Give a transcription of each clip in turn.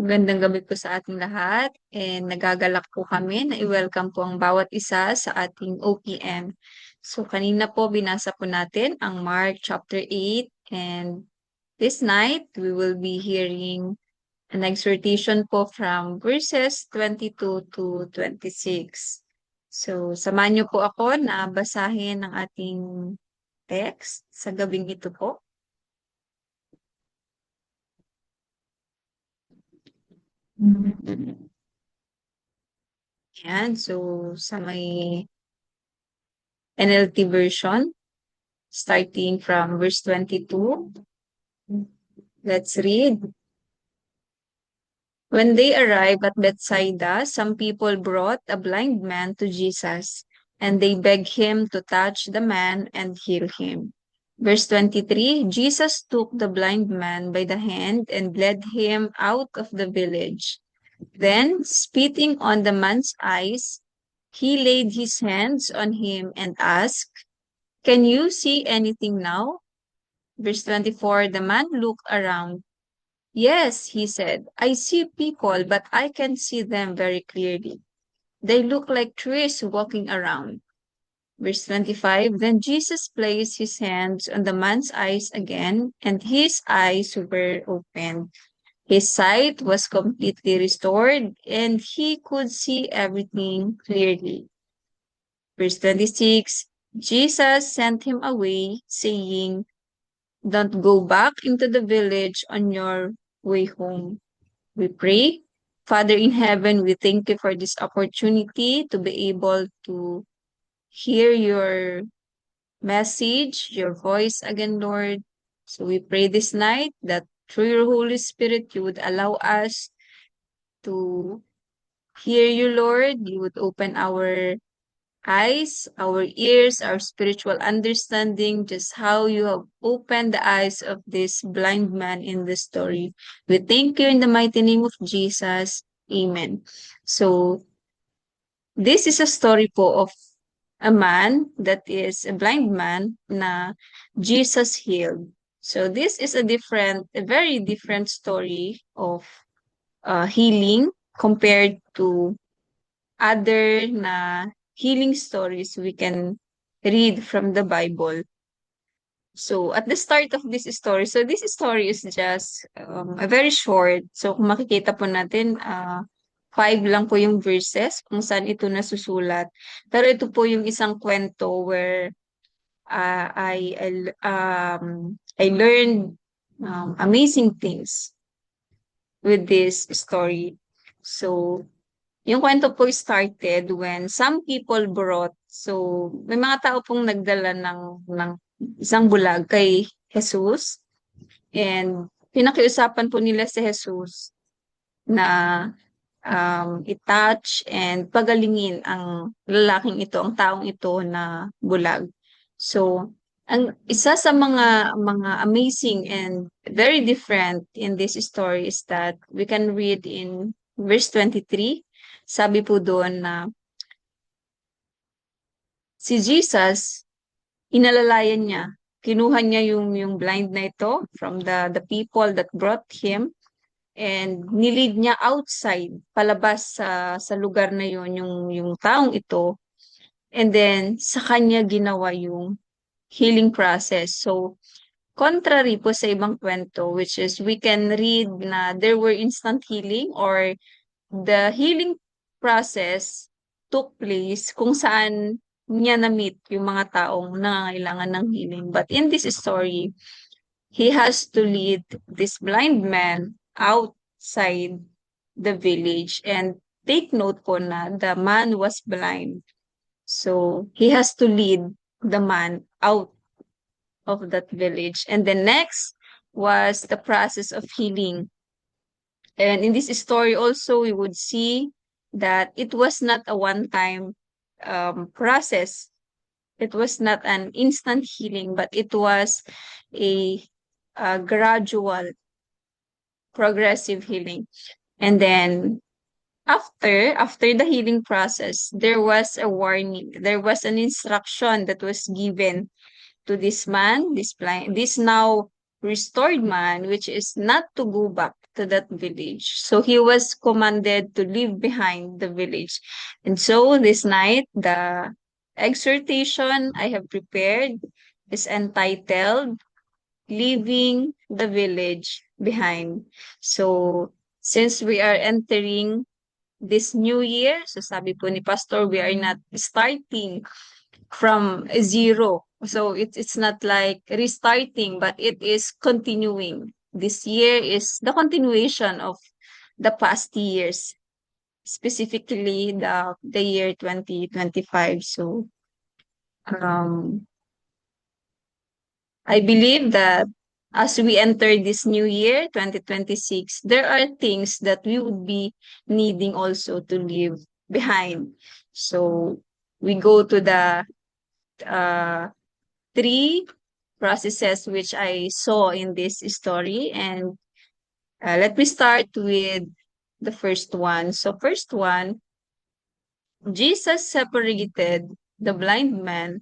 Magandang gabi po sa ating lahat and nagagalak po kami na i-welcome po ang bawat isa sa ating OPM. So kanina po binasa po natin ang Mark chapter 8 and this night we will be hearing an exhortation po from verses 22 to 26. So samahan niyo po ako na basahin ang ating text sa gabing ito po. Yan, so sa may NLT version, starting from verse 22. Let's read. When they arrived at Bethsaida, some people brought a blind man to Jesus, and they begged him to touch the man and heal him. Verse 23, Jesus took the blind man by the hand and led him out of the village. Then, spitting on the man's eyes, he laid his hands on him and asked, "Can you see anything now?" Verse 24, the man looked around. "Yes," he said, "I see people, but I can see them very clearly. They look like trees walking around." Verse 25, then Jesus placed his hands on the man's eyes again, and his eyes were opened. His sight was completely restored, and he could see everything clearly. Verse 26, Jesus sent him away, saying, "Don't go back into the village on your way home." We pray. Father in heaven, we thank you for this opportunity to be able to hear your message, your voice again, Lord. So we pray this night that through your Holy Spirit, you would allow us to hear you, Lord. You would open our eyes, our ears, our spiritual understanding, just how you have opened the eyes of this blind man in the story. We thank you in the mighty name of Jesus. Amen. So, this is a story po of a man that is a blind man na Jesus healed. So, this is a very different story of healing compared to other na healing stories we can read from the Bible. So, at the start of this story, so this story is just a very short. So, kung makikita po natin, 5 lang po yung verses kung saan ito nasusulat. Pero ito po yung isang kwento where I learned amazing things with this story. So, yung kwento po started when some people brought, so may mga tao pong nagdala ng isang bulag kay Jesus and pinakiusapan po nila si Jesus na i-touch and pagalingin ang lalaking ito, ang taong ito na bulag. So, ang isa sa mga amazing and very different in this story is that we can read in verse 23. Sabi po doon na si Jesus, inalalayan niya, kinuha niya yung blind na ito from the people that brought him and nilid niya outside, palabas sa lugar na yun, yung taong ito. And then, sa kanya ginawa yung healing process. So, contrary po sa ibang kwento, which is we can read na there were instant healing or the healing process took place kung saan niya na-meet yung mga taong nangangailangan ng healing. But in this story, he has to lead this blind man outside the village. And take note po na the man was blind. So, he has to lead the man out of that village. And the next was the process of healing. And in this story also, we would see that it was not a one-time process. It was not an instant healing, but it was a gradual, progressive healing. And then after the healing process, there was a warning. There was an instruction that was given to this man, this blind, this now restored man, which is not to go back to that village. So he was commanded to leave behind the village. And so this night, the exhortation I have prepared is entitled Leaving the Village Behind. So since we are entering this new year, so sabi po ni Pastor, we are not starting from zero. So it's not like restarting, but it is continuing. This year is the continuation of the past years, specifically the year 2025. So um, I believe that as we enter this new year, 2026, there are things that we would be needing also to leave behind. So we go to the uh, three processes which I saw in this story. And let me start with the first one. So first one, Jesus separated the blind man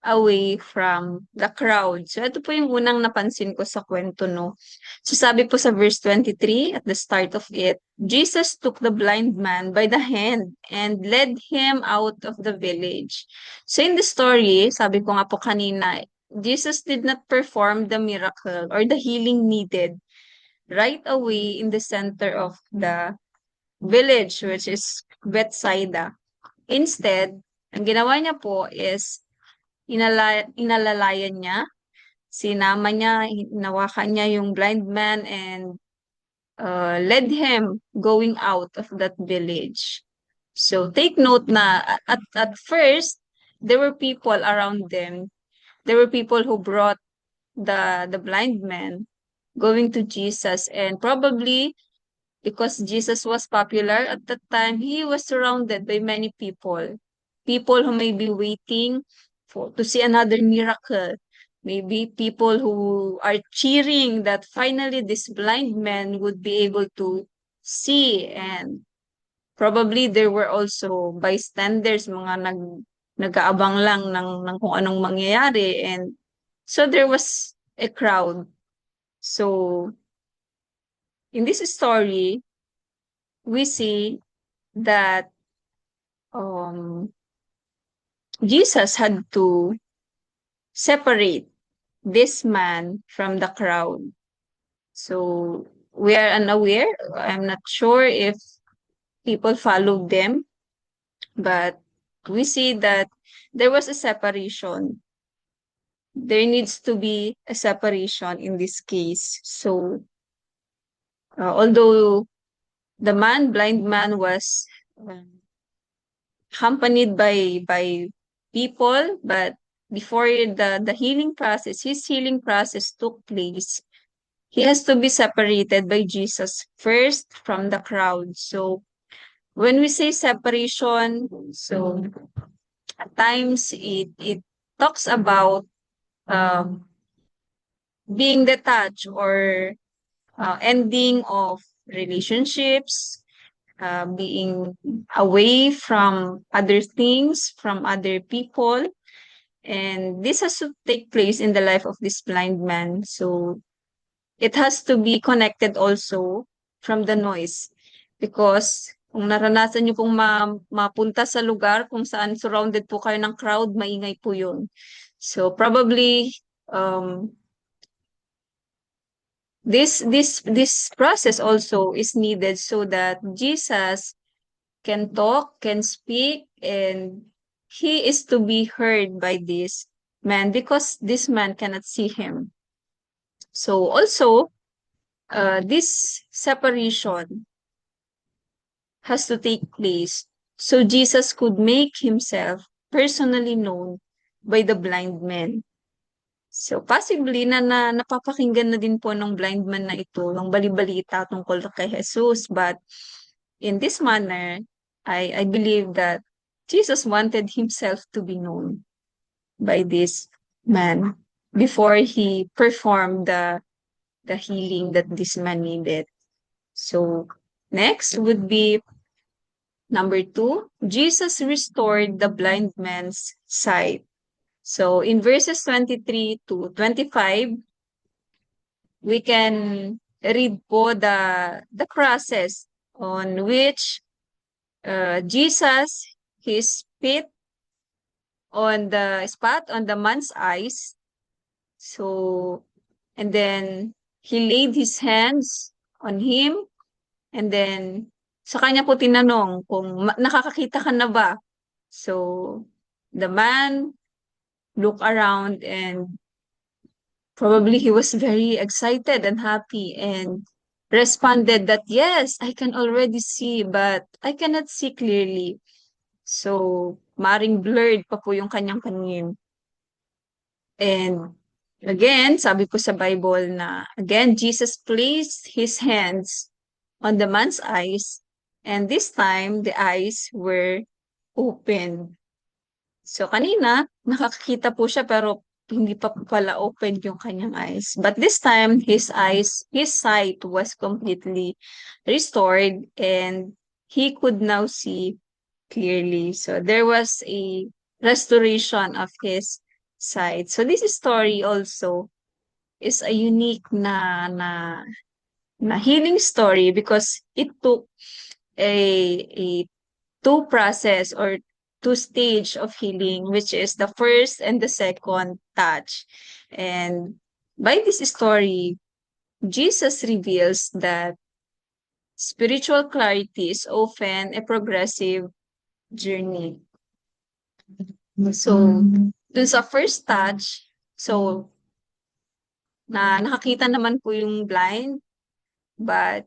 away from the crowd. So ito po yung unang napansin ko sa kwento, no? So sabi po sa verse 23 at the start of it, Jesus took the blind man by the hand and led him out of the village. So in the story, sabi ko nga po kanina, Jesus did not perform the miracle or the healing needed right away in the center of the village, which is Bethsaida. Instead, ang ginawa niya po is inalalayan niya, sinama niya, hinawakan niya yung blind man and led him going out of that village. So take note na at first, there were people around them. There were people who brought the blind man going to Jesus, and probably because Jesus was popular at that time, he was surrounded by many people. People who may be waiting to see another miracle. Maybe people who are cheering that finally this blind man would be able to see. And probably there were also bystanders, mga nag-aabang lang ng kung anong mangyayari. And so there was a crowd. So in this story, we see that Jesus had to separate this man from the crowd. So we are unaware. I'm not sure if people followed them, but we see that there was a separation. There needs to be a separation in this case. So although the blind man was accompanied by people, but before the healing process, his healing process took place, he has to be separated by Jesus first from the crowd. So when we say separation, so at times it talks about um, being detached or ending of relationships, being away from other things, from other people. And this has to take place in the life of this blind man. So it has to be connected also from the noise. Because kung naranasan nyo pong mapunta sa lugar kung saan surrounded po kayo ng crowd, maingay po yun. So probably this process also is needed so that Jesus can talk, can speak, and he is to be heard by this man because this man cannot see him. So also, this separation has to take place so Jesus could make himself personally known by the blind man. So possibly napapakinggan na din po ng blind man na ito, ang balibalita tungkol kay Jesus. But in this manner, I believe that Jesus wanted himself to be known by this man before he performed the healing that this man needed. So next would be number 2, Jesus restored the blind man's sight. So in verses 23 to 25, we can read po the crosses on which Jesus, he spit on the spot on the man's eyes. So, and then he laid his hands on him, and then sa kanya po tinanong kung nakakakita ka na ba? So, the man looked around and probably he was very excited and happy and responded that, yes, I can already see, but I cannot see clearly. So, maring blurred pa po yung kanyang paningin. And again, sabi po sa Bible na, again, Jesus placed his hands on the man's eyes, and this time, the eyes were open. So, kanina, nakakita po siya pero hindi pa po pala open yung kanyang eyes. But this time, his sight was completely restored and he could now see clearly. So, there was a restoration of his sight. So, this story also is a unique na healing story because it took a two process or two stage of healing, which is the first and the second touch. And by this story, Jesus reveals that spiritual clarity is often a progressive journey. So, dun sa first touch, so, nakakita naman po yung blind, but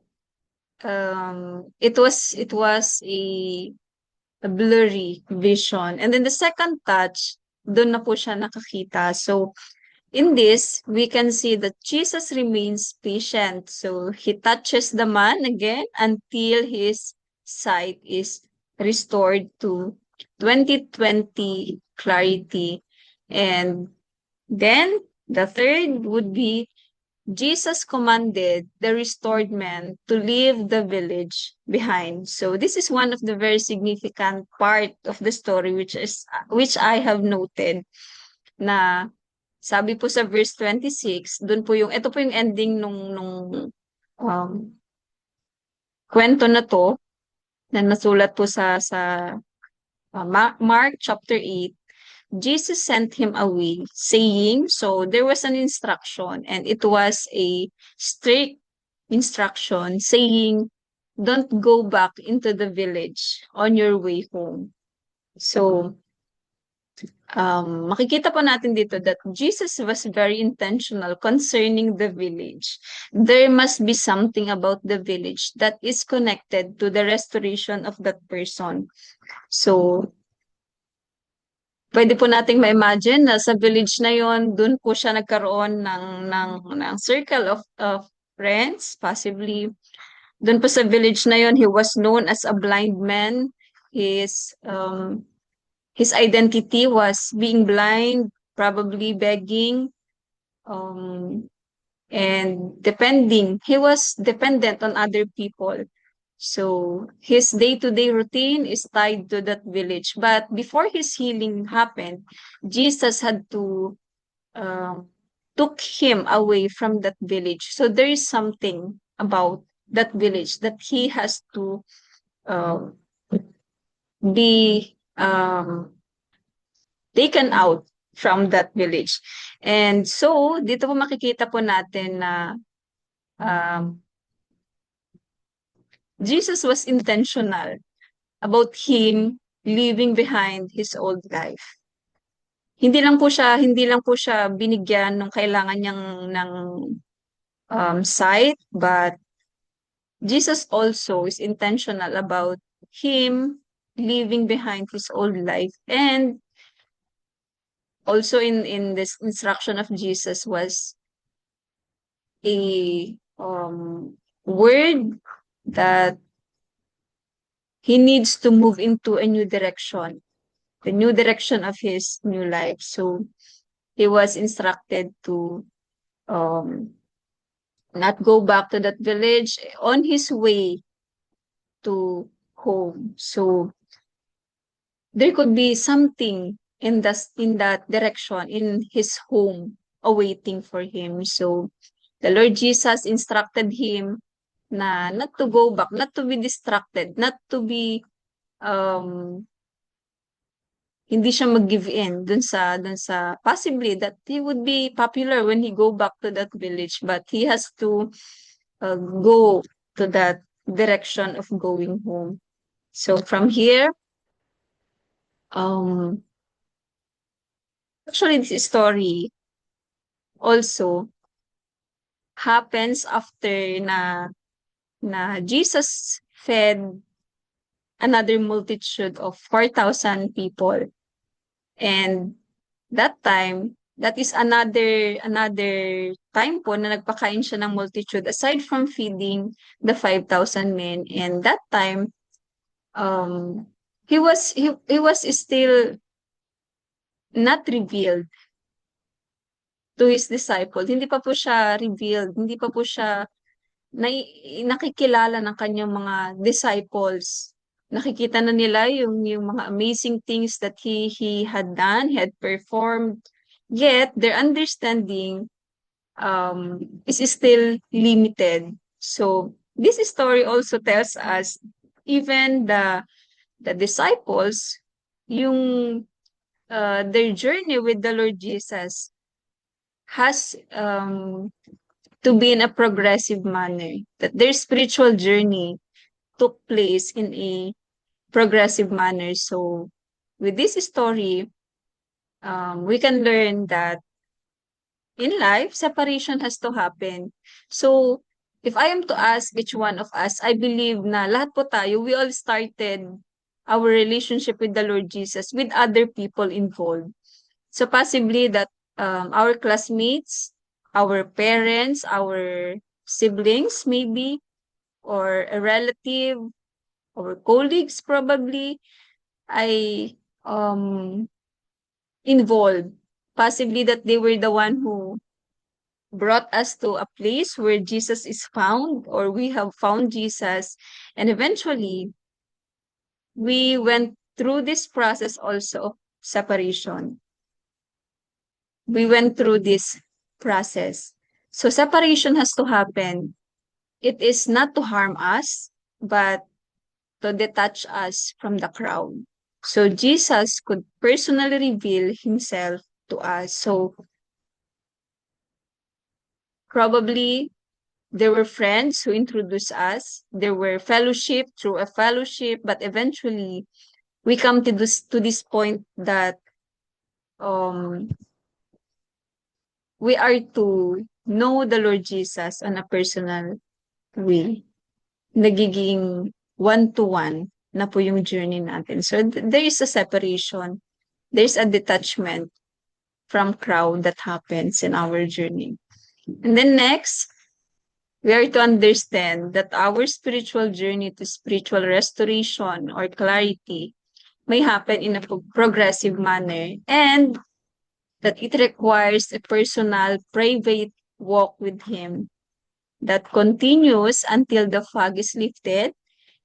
it was a blurry vision. And then the second touch, doon na po siya nakakita. So, in this, we can see that Jesus remains patient. So, he touches the man again until his sight is restored to 20/20 clarity. And then, the third would be Jesus commanded the restored man to leave the village behind. So this is one of the very significant part of the story which I have noted na sabi po sa verse 26, dun po yung ito po yung ending nung um, kwento na to na nasulat po sa Mark chapter 8. Jesus sent him away, saying, so there was an instruction, and it was a strict instruction saying, don't go back into the village on your way home. So, makikita po natin dito that Jesus was very intentional concerning the village. There must be something about the village that is connected to the restoration of that person. So, pwede po nating ma-imagine na sa village na yon, dun po siya nagkaroon ng circle of friends, possibly. Dun po sa village na yon, he was known as a blind man. His identity was being blind, probably begging, and he was dependent on other people. So his day-to-day routine is tied to that village. But before his healing happened, Jesus had to took him away from that village. So there is something about that village that he has to uh, be taken out from that village. And so, dito po makikita po natin na Jesus was intentional about him leaving behind his old life. Hindi lang po siya binigyan ng kailangan niyang ng sight, but Jesus also is intentional about him leaving behind his old life. And also in this instruction of Jesus was a word that he needs to move into a new direction, the new direction of his new life. So he was instructed to not go back to that village on his way to home. So there could be something in that direction in his home awaiting for him. So The Lord Jesus instructed him na not to go back, not to be distracted, not to be um hindi siya mag-give in dun sa possibly that he would be popular when he go back to that village, but he has to go to that direction of going home. So from here, um actually this story also happens after na Jesus fed another multitude of 4,000 people. And that time, that is another time po na nagpakain siya ng multitude aside from feeding the 5,000 men. And that time, um, he was still not revealed to his disciples. Hindi pa po siya revealed, hindi pa po siya nakikilala ng kanyang mga disciples. Nakikita na nila yung mga amazing things that he had done, he had performed. Yet their understanding is still limited. So this story also tells us even the disciples, yung their journey with the Lord Jesus has to be in a progressive manner, that their spiritual journey took place in a progressive manner. So with this story, we can learn that in life, separation has to happen. So if I am to ask each one of us, I believe na lahat po tayo, we all started our relationship with the Lord Jesus with other people involved. So possibly that our classmates, our parents, our siblings maybe, or a relative, or colleagues probably, ay involved. Possibly that they were the one who brought us to a place where Jesus is found, or we have found Jesus. And eventually, we went through this process also of separation. We went through this process. So separation has to happen. It is not to harm us, but to detach us from the crowd. So Jesus could personally reveal himself to us. So probably there were friends who introduced us. There were fellowship through a fellowship, but eventually we come to this point that um we are to know the Lord Jesus on a personal way. Nagiging one-to-one na po yung journey natin. So there is a separation. There's a detachment from crowd that happens in our journey. And then next, we are to understand that our spiritual journey to spiritual restoration or clarity may happen in a progressive manner, and that it requires a personal, private walk with Him that continues until the fog is lifted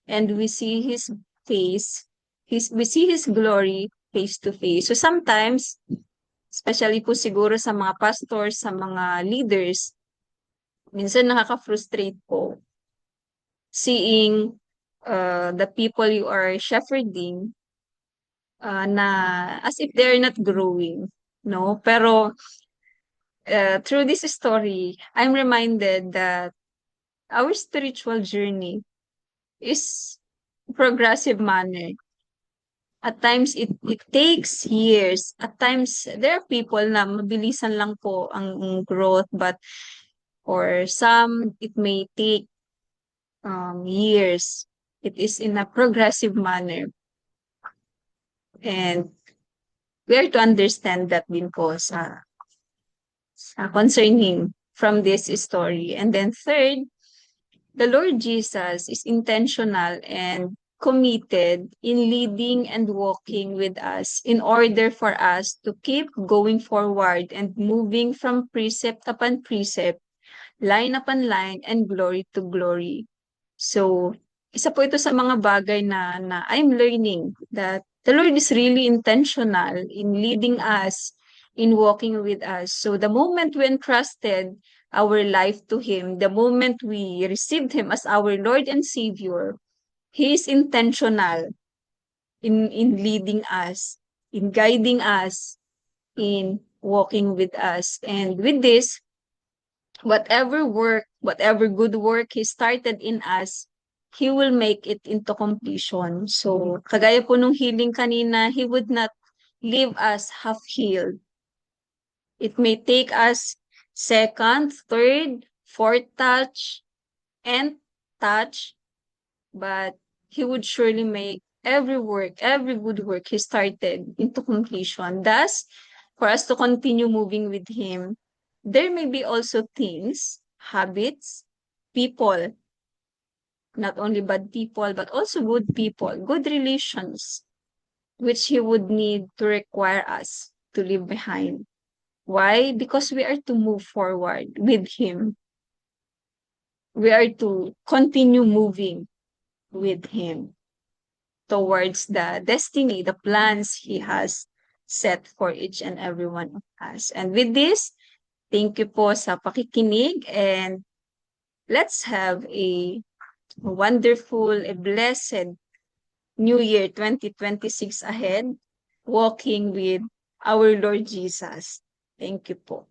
and we see His face, we see His glory face to face. So sometimes, especially po siguro sa mga pastors, sa mga leaders, minsan nakaka-frustrate po seeing the people you are shepherding na as if they're not growing, no? Pero through this story, I'm reminded that our spiritual journey is progressive manner. At times, it takes years. At times, there are people na mabilisan lang po ang growth, but for some, it may take years. It is in a progressive manner. And we are to understand that din po sa concerning from this story. And then third, the Lord Jesus is intentional and committed in leading and walking with us in order for us to keep going forward and moving from precept upon precept, line upon line, and glory to glory. So, isa po ito sa mga bagay na I'm learning that the Lord is really intentional in leading us, in walking with us. So, the moment we entrusted our life to Him, the moment we received Him as our Lord and Savior, He is intentional in leading us, in guiding us, in walking with us. And with this, whatever work, whatever good work He started in us, He will make it into completion. So, kagaya po nung healing kanina, He would not leave us half-healed. It may take us second, third, fourth touch, and touch, but He would surely make every work, every good work He started into completion. Thus, for us to continue moving with Him, there may be also things, habits, people, not only bad people, but also good people, good relations, which He would need to require us to leave behind. Why? Because we are to move forward with Him. We are to continue moving with Him towards the destiny, the plans He has set for each and every one of us. And with this, thank you po sa pakikinig, and let's have a wonderful, a blessed New Year 2026 ahead, walking with our Lord Jesus. Thank you po.